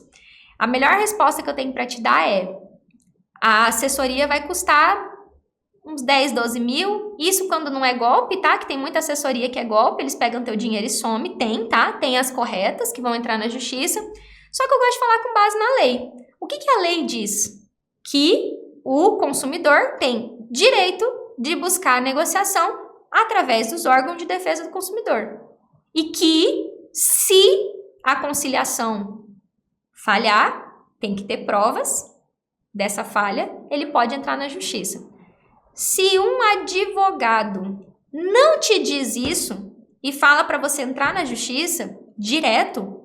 A melhor resposta que eu tenho para te dar é: a assessoria vai custar uns 10, 12 mil, isso quando não é golpe, tá? Que tem muita assessoria que é golpe, eles pegam teu dinheiro e some, tá? Tem as corretas que vão entrar na justiça, só que eu gosto de falar com base na lei. O que a lei diz? Que o consumidor tem direito de buscar a negociação através dos órgãos de defesa do consumidor. E que, se a conciliação falhar, tem que ter provas dessa falha, ele pode entrar na justiça. Se um advogado não te diz isso e fala para você entrar na justiça direto,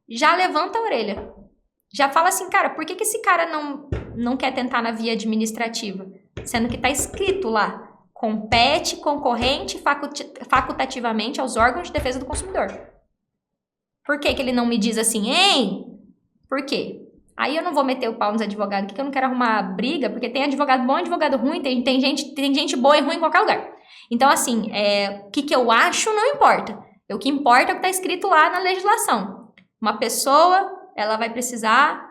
já levanta a orelha. Já fala assim, cara, por que esse cara não quer tentar na via administrativa? Sendo que está escrito lá, compete concorrente facultativamente aos órgãos de defesa do consumidor. Por que ele não me diz assim, hein? Por quê? Aí eu não vou meter o pau nos advogados aqui, que eu não quero arrumar briga, porque tem advogado bom e advogado ruim, tem gente boa e ruim em qualquer lugar. Então, assim, o que eu acho não importa. O que importa é o que está escrito lá na legislação. Uma pessoa, ela vai precisar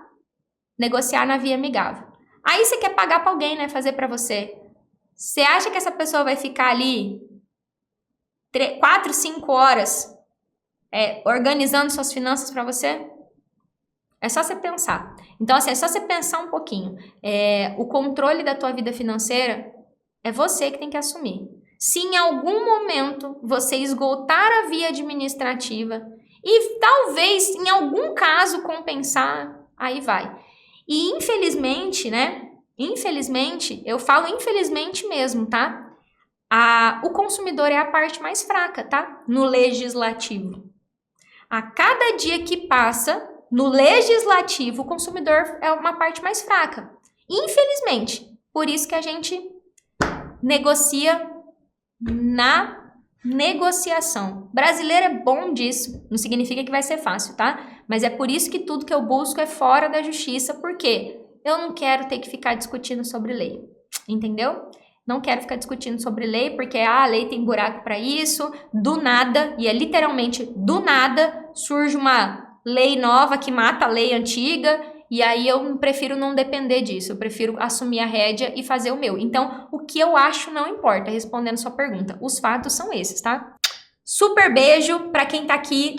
negociar na via amigável. Aí você quer pagar para alguém, né, fazer para você. Você acha que essa pessoa vai ficar ali 4, 5 horas organizando suas finanças para você? É só você pensar. Então, assim, é só você pensar um pouquinho. O controle da tua vida financeira é você que tem que assumir. Se em algum momento você esgotar a via administrativa e talvez, em algum caso, compensar, aí vai. E infelizmente, né? Infelizmente, eu falo infelizmente mesmo, tá? O consumidor é a parte mais fraca, tá? No legislativo. A cada dia que passa, no legislativo, o consumidor é uma parte mais fraca. Infelizmente. Por isso que a gente negocia na negociação. Brasileiro é bom disso. Não significa que vai ser fácil, tá? Mas é por isso que tudo que eu busco é fora da justiça. Por quê? Eu não quero ter que ficar discutindo sobre lei. Entendeu? Não quero ficar discutindo sobre lei, porque a lei tem buraco para isso. Do nada, e é literalmente do nada, surge uma lei nova que mata a lei antiga, e aí eu prefiro não depender disso. Eu prefiro assumir a rédea e fazer o meu. Então, o que eu acho não importa, respondendo sua pergunta. Os fatos são esses, tá? Super beijo para quem tá aqui